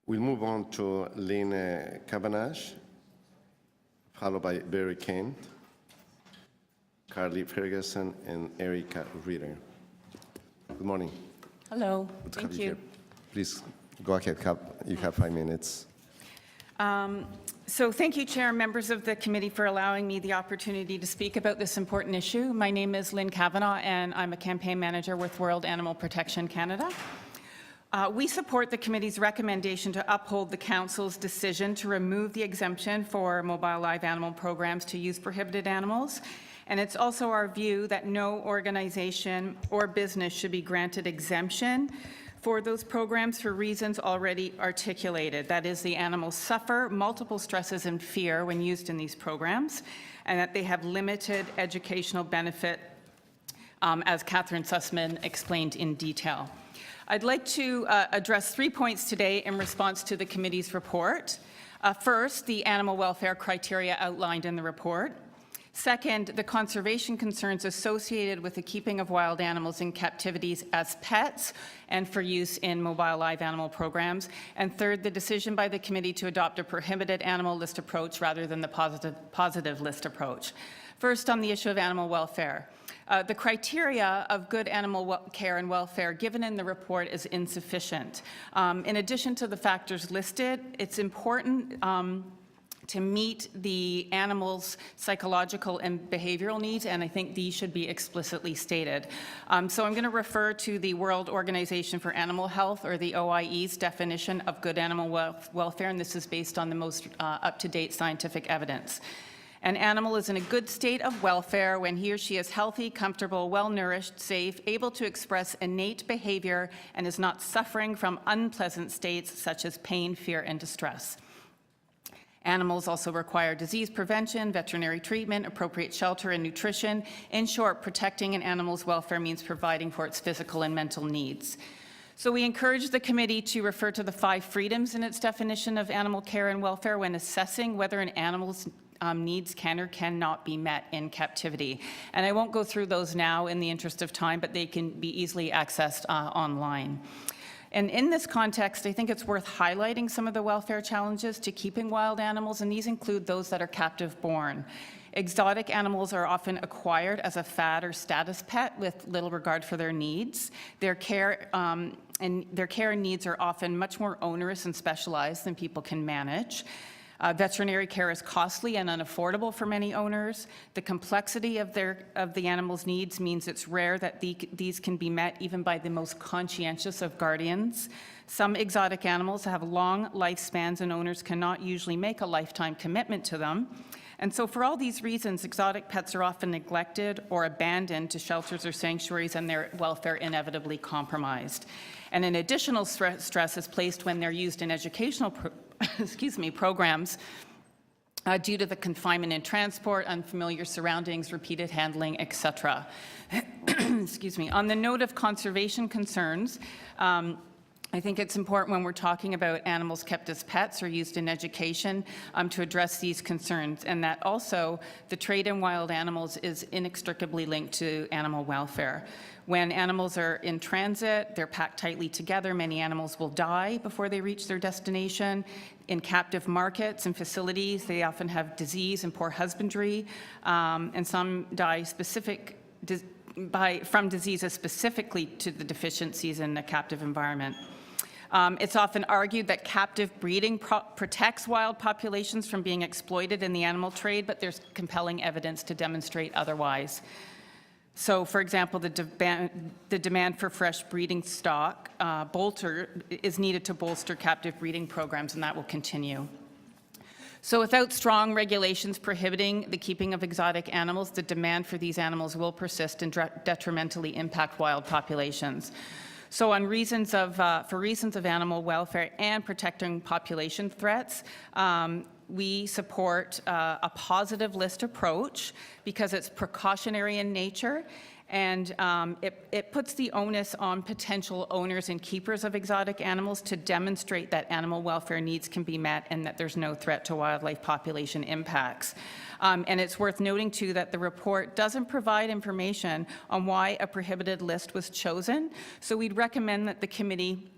We'll move on to Lynn Kavanaugh, followed by Barry Kent, Carly Ferguson, and Erica Reeder. Good morning. Hello. Good to Thank have you. here. Please go ahead. You have 5 minutes. So thank you, Chair and members of the committee, for allowing me the opportunity to speak about this important issue. My name is Lynn Kavanaugh, and I'm a campaign manager with World Animal Protection Canada. We support the committee's recommendation to uphold the Council's decision to remove the exemption for mobile live animal programs to use prohibited animals. And it's also our view that no organization or business should be granted exemption for those programs for reasons already articulated. That is, the animals suffer multiple stresses and fear when used in these programs, and that they have limited educational benefit, as Catherine Sussman explained in detail. I'd like to address 3 points today in response to the committee's report. First, the animal welfare criteria outlined in the report. Second, the conservation concerns associated with the keeping of wild animals in captivities as pets and for use in mobile live animal programs. And third, the decision by the committee to adopt a prohibited animal list approach rather than the positive list approach. First, on the issue of animal welfare. The criteria of good animal care and welfare given in the report is insufficient. In addition to the factors listed, it's important to meet the animal's psychological and behavioral needs, and I think these should be explicitly stated. So I'm going to refer to the World Organization for Animal Health, or the OIE's definition of good animal welfare, and this is based on the most up-to-date scientific evidence. An animal is in a good state of welfare when he or she is healthy, comfortable, well-nourished, safe, able to express innate behavior, and is not suffering from unpleasant states such as pain, fear, and distress. Animals also require disease prevention, veterinary treatment, appropriate shelter, and nutrition. In short, protecting an animal's welfare means providing for its physical and mental needs. So we encourage the committee to refer to the 5 freedoms in its definition of animal care and welfare when assessing whether an animal's needs can or cannot be met in captivity. And I won't go through those now in the interest of time, but they can be easily accessed online. And in this context, I think it's worth highlighting some of the welfare challenges to keeping wild animals, and these include those that are captive-born. Exotic animals are often acquired as a fad or status pet with little regard for their needs. Their care and needs are often much more onerous and specialized than people can manage. Veterinary care is costly and unaffordable for many owners. The complexity of the animal's needs means it's rare that these can be met even by the most conscientious of guardians. Some exotic animals have long lifespans, and owners cannot usually make a lifetime commitment to them. And so for all these reasons, exotic pets are often neglected or abandoned to shelters or sanctuaries, and their welfare inevitably compromised. And an additional stress is placed when they're used in educational programs due to the confinement and transport, unfamiliar surroundings, repeated handling, etc. Excuse me. On the note of conservation concerns, I think it's important when we're talking about animals kept as pets or used in education to address these concerns, and that also the trade in wild animals is inextricably linked to animal welfare. When animals are in transit, they're packed tightly together. Many animals will die before they reach their destination. In captive markets and facilities, they often have disease and poor husbandry, and some die from diseases specifically to the deficiencies in a captive environment. It's often argued that captive breeding protects wild populations from being exploited in the animal trade, but there's compelling evidence to demonstrate otherwise. So, for example, the demand for fresh breeding stock is needed to bolster captive breeding programs, and that will continue. So without strong regulations prohibiting the keeping of exotic animals, the demand for these animals will persist and detrimentally impact wild populations. So for reasons of animal welfare and protecting population threats, we support a positive list approach because it's precautionary in nature, and it puts the onus on potential owners and keepers of exotic animals to demonstrate that animal welfare needs can be met and that there's no threat to wildlife population impacts. And it's worth noting, too, that the report doesn't provide information on why a prohibited list was chosen, so we'd recommend that the committee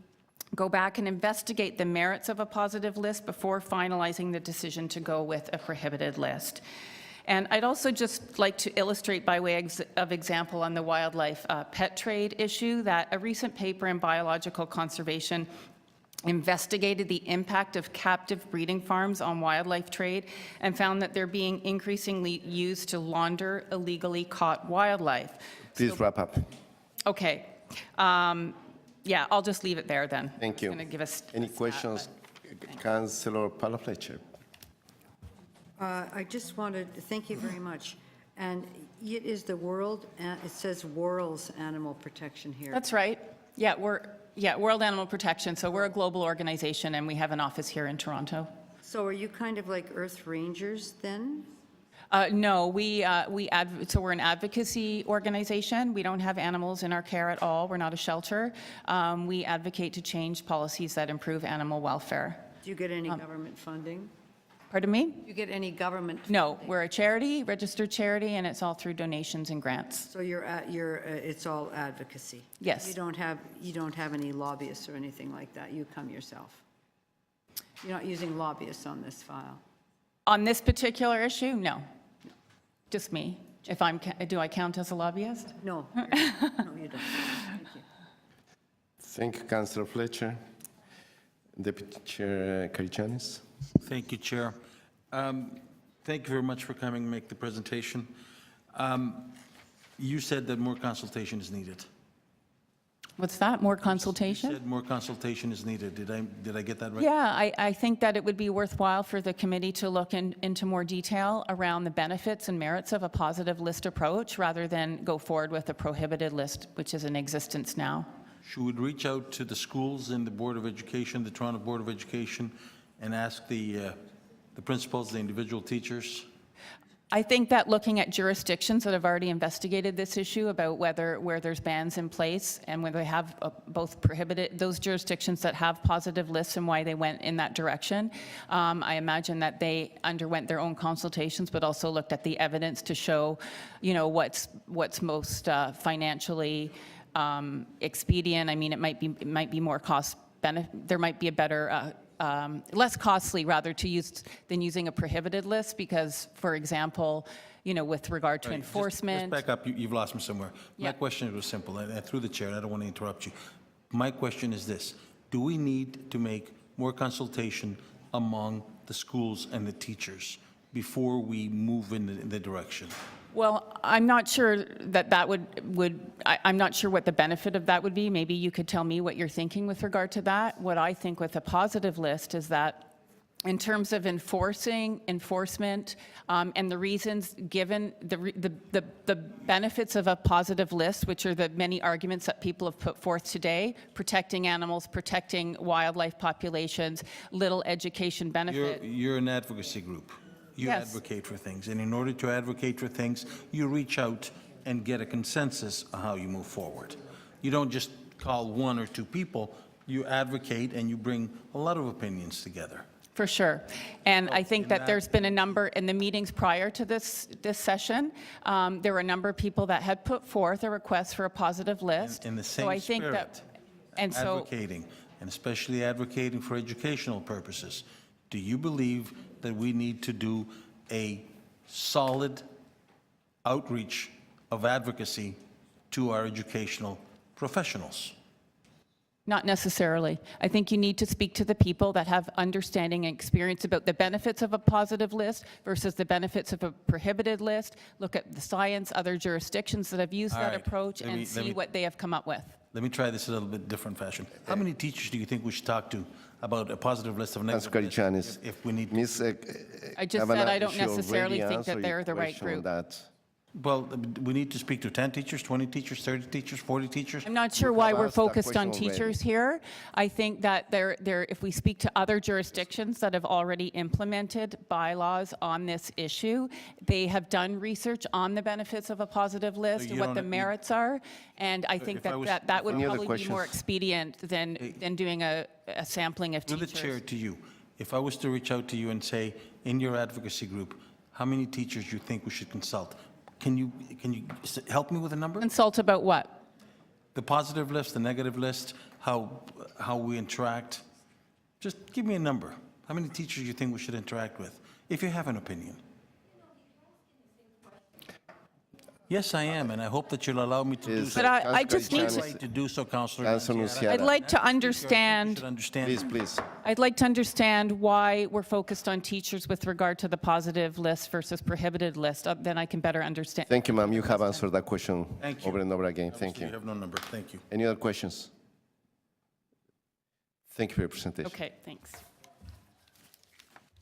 go back and investigate the merits of a positive list before finalizing the decision to go with a prohibited list. And I'd also just like to illustrate by way of example on the wildlife pet trade issue that a recent paper in Biological Conservation investigated the impact of captive breeding farms on wildlife trade and found that they're being increasingly used to launder illegally caught wildlife. Please wrap up. Okay. Yeah, I'll just leave it there then. Thank you. It's gonna give us Any a stat, questions, Councillor Palafleche? I just wanted to thank you very much. And it is the World, it says World's Animal Protection here. That's right. Yeah, World Animal Protection. So we're a global organization and we have an office here in Toronto. So are you kind of like Earth Rangers then? No, so we're an advocacy organization. We don't have animals in our care at all. We're not a shelter. We advocate to change policies that improve animal welfare. Do you get any government funding? Pardon me? Do you get any government? No, we're a charity, registered charity, and it's all through donations and grants. So it's all advocacy? Yes. You don't have any lobbyists or anything like that? You come yourself? You're not using lobbyists on this file? On this particular issue, no. Just me. Do I count as a lobbyist? No. No, you don't. Thank you. Thank you, Councillor Fletcher. Deputy Chair Karichanis. Thank you, Chair. Thank you very much for coming and make the presentation. You said that more consultation is needed. What's that? More You consultation? said more consultation is needed. Did I get that right? Yeah, I think that it would be worthwhile for the committee to look into more detail around the benefits and merits of a positive list approach rather than go forward with a prohibited list, which is in existence now. Should we reach out to the schools and the Board of Education, the Toronto Board of Education, and ask the principals, the individual teachers? I think that looking at jurisdictions that have already investigated this issue about where there's bans in place and where they have both prohibited, those jurisdictions that have positive lists and why they went in that direction, I imagine that they underwent their own consultations, but also looked at the evidence to show, what's most financially expedient. I mean, it might be more there might be a better less costly rather than using a prohibited list because, for example, with regard to enforcement. Just back up, you've lost me somewhere. Yeah. My question was simple, and through the chair, and I don't want to interrupt you. My question is this: do we need to make more consultation among the schools and the teachers before we move in the direction? Well, I'm not sure that would I'm not sure what the benefit of that would be. Maybe you could tell me what you're thinking with regard to that. What I think with a positive list is that in terms of enforcement, and the reasons given, the benefits of a positive list, which are the many arguments that people have put forth today, protecting animals, protecting wildlife populations, little education benefit. You're an advocacy group. You Yes. advocate for things, and in order to advocate for things, you reach out and get a consensus on how you move forward. You don't just call one or two people, you advocate and you bring a lot of opinions together. For sure. And I think in that that- there's been a number, in the meetings prior to this session, there were a number of people that had put forth a request for a positive list. In the So same I think that, spirit, and so, advocating, and especially advocating for educational purposes, do you believe that we need to do a solid outreach of advocacy to our educational professionals? not necessarily. I think you need to speak to the people that have understanding and experience about the benefits of a positive list versus the benefits of a prohibited list. Look at the science, other jurisdictions that have used All that right. approach Let and me- see what they have come up with. Let me try this a little bit different fashion. How many teachers do you think we should talk to about a positive list of Councillor negative Karichanis. lists if we need? Ms. I just said I don't necessarily think that they're the right group. Well, we need to speak to 10 teachers, 20 teachers, 30 teachers, 40 teachers. I'm not sure You why have we're asked that focused on question already. teachers here. I think that if we speak to other jurisdictions that have already implemented bylaws on this issue, they have done research on the benefits of a positive list and you what the don't- merits are. And I think if I was- that would Any other probably be more questions? expedient than doing a sampling of Through the chair teachers. to you, if I was to reach out to you and say, in your advocacy group, how many teachers you think we should consult? Can you help me with a number? Consult about what? The positive list, the negative list, how we interact? Just give me a number. How many teachers you think we should interact with, if you have an opinion? Yes, I am, and I hope that you'll allow me to do Is, so. But I just need Councillor to, Right to do so, Councillor Councillor Nunziata. I'd Nunziata. like to You understand, should understand. Please, please. I'd like to understand why we're focused on teachers with regard to the positive list versus prohibited list. Then I can better understand. Thank you, ma'am. You have answered that question Thank you. over and over again. Thank Obviously, you. You have no number. Thank you. Any other questions? Thank you for your presentation. Okay, thanks.